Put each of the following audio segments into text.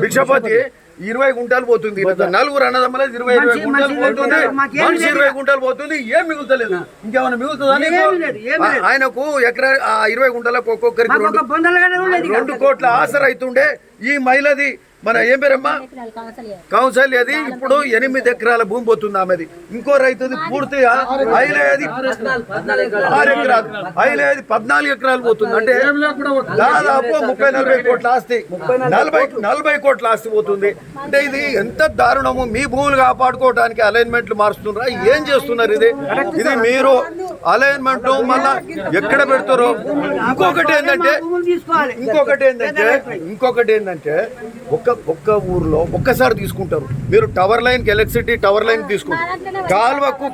భిక్షపతి 20 గుంటలు పోతుంది, నలుగురు అన్నదమ్మల 20 గుంటలు పోతుంది, మనిషి 20 గుంటలు పోతుంది, ఏం మిగులుతలేదు. ఇంకేమైనా మిగులుతుందా? ఆయనకు ఎకరా 20 గుంటలకు ఒక్కొక్కరికి 2 కోట్ల ఆసర అవుతుండే. ఈ మహిళది మన ఏం పేరమ్మా కౌన్సిల్ అది ఇప్పుడు 8 ఎకరాల భూమి పోతుంది ఆమెది. ఇంకో రైతుది పూర్తిగా ఐలేది 6 ఎకరాలు, ఐలేది 14 ఎకరాలు పోతుంది. అంటే దాదాపు 30-40 కోట్ల ఆస్తి, 40 కోట్ల ఆస్తి పోతుంది. అంటే ఇది ఎంత దారుణము. మీ భూములు కాపాడుకోవడానికి అలైన్మెంట్లు మారుస్తున్నారా? ఏం చేస్తున్నారు? ఇది మీరు అలైన్మెంట్ మళ్ళా ఎక్కడ పెడతారో. ఇంకొకటి ఏంటంటే ఒక్క ఊర్లో ఒక్కసారి తీసుకుంటారు. మీరు టవర్ లైన్కి ఎలక్ట్రిసిటీ టవర్ లైన్ తీసుకుంటారు,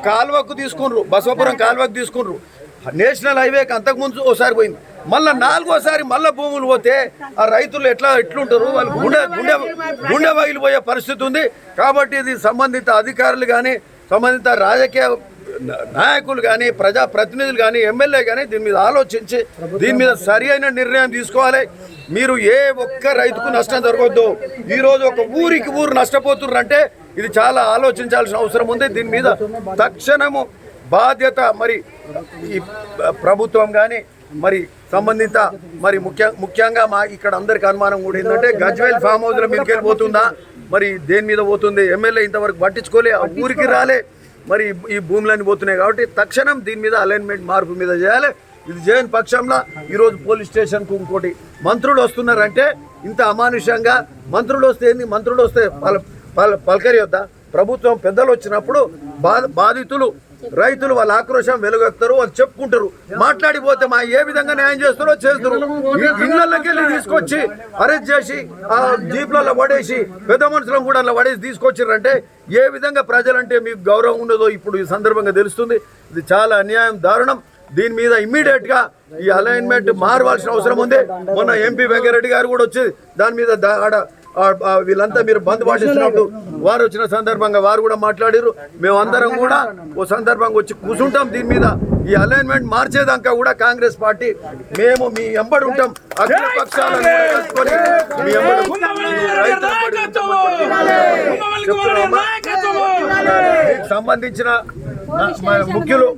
కాల్వకు తీసుకున్నారు, బసవపురం కాల్వకు తీసుకున్నారు, నేషనల్ హైవేకి అంతకుముందు ఓసారి పోయింది, మళ్ళీ 4వసారి మళ్ళీ భూములు పోతే ఆ రైతులు ఎట్లుంటారు? వాళ్ళు గుండె పగిలిపోయే పరిస్థితి ఉంది. కాబట్టి ఇది సంబంధిత అధికారులు కానీ, సంబంధిత రాజకీయ నాయకులు కానీ, ప్రజాప్రతినిధులు కానీ, ఎమ్మెల్యే కానీ దీని మీద ఆలోచించి దీని మీద సరి అయిన నిర్ణయం తీసుకోవాలి. మీరు ఏ ఒక్క రైతుకు నష్టం జరగవద్దు. ఈరోజు ఒక ఊరికి ఊరు నష్టపోతున్నారంటే ఇది చాలా ఆలోచించాల్సిన అవసరం ఉంది. దీని మీద తక్షణము బాధ్యత మరి ఈ ప్రభుత్వం కానీ, మరి సంబంధిత మరి ముఖ్యంగా మా ఇక్కడ అందరికి అనుమానం కూడా ఏంటంటే గజ్వేల్ ఫామ్ హౌస్ల మీదకి వెళ్ళిపోతుందా, మరి దేని మీద పోతుంది? ఎమ్మెల్యే ఇంతవరకు పట్టించుకోలే, ఆ ఊరికి రాలే, మరి ఈ భూములన్నీ పోతున్నాయి. కాబట్టి తక్షణం దీని మీద అలైన్మెంట్ మార్పు మీద చేయాలి. ఇది చేయని పక్షంలో ఈరోజు పోలీస్ స్టేషన్కు ఇంకోటి మంత్రులు వస్తున్నారంటే ఇంత అమానుషంగా మంత్రులు వస్తే ఏంది? మంత్రులు వస్తే పలకరి వద్దా? ప్రభుత్వం పెద్దలు వచ్చినప్పుడు బాధితులు రైతులు వాళ్ళ ఆక్రోశం వెలుగెత్తారు, వాళ్ళు చెప్పుకుంటారు, మాట్లాడిపోతే మా ఏ విధంగా న్యాయం చేస్తారో చేస్తారు. ఇళ్లకి వెళ్ళి తీసుకొచ్చి అరెస్ట్ చేసి ఆ జీప్లలో పడేసి పెద్ద మనుషులను కూడా అలా పడేసి తీసుకొచ్చారంటే ఏ విధంగా ప్రజలంటే మీకు గౌరవం ఉండదో ఇప్పుడు ఈ సందర్భంగా తెలుస్తుంది. ఇది చాలా అన్యాయం, దారుణం. దీని మీద ఇమ్మీడియట్గా ఈ అలైన్మెంట్ మారవలసిన అవసరం ఉంది. మొన్న ఎంపీ వెంకరెడ్డి గారు కూడా వచ్చి దాని మీద వీళ్ళంతా మీరు బంద్ పాటిస్తున్నప్పుడు వారు వచ్చిన సందర్భంగా వారు కూడా మాట్లాడారు. మేమందరం కూడా ఓ సందర్భంగా వచ్చి కూర్చుంటాం. దీని మీద ఈ అలైన్మెంట్ మార్చేదాకా కూడా కాంగ్రెస్ పార్టీ మేము మీ ఎంబడి ఉంటాం. అఖిల పక్షాలను కలుసుకొని మీ సంబంధించిన ముఖ్యులు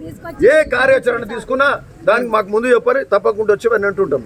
ఏ కార్యాచరణ తీసుకున్నా దానికి మాకు ముందు చెప్పని తప్పకుండా వచ్చి అని అంటుంటాం.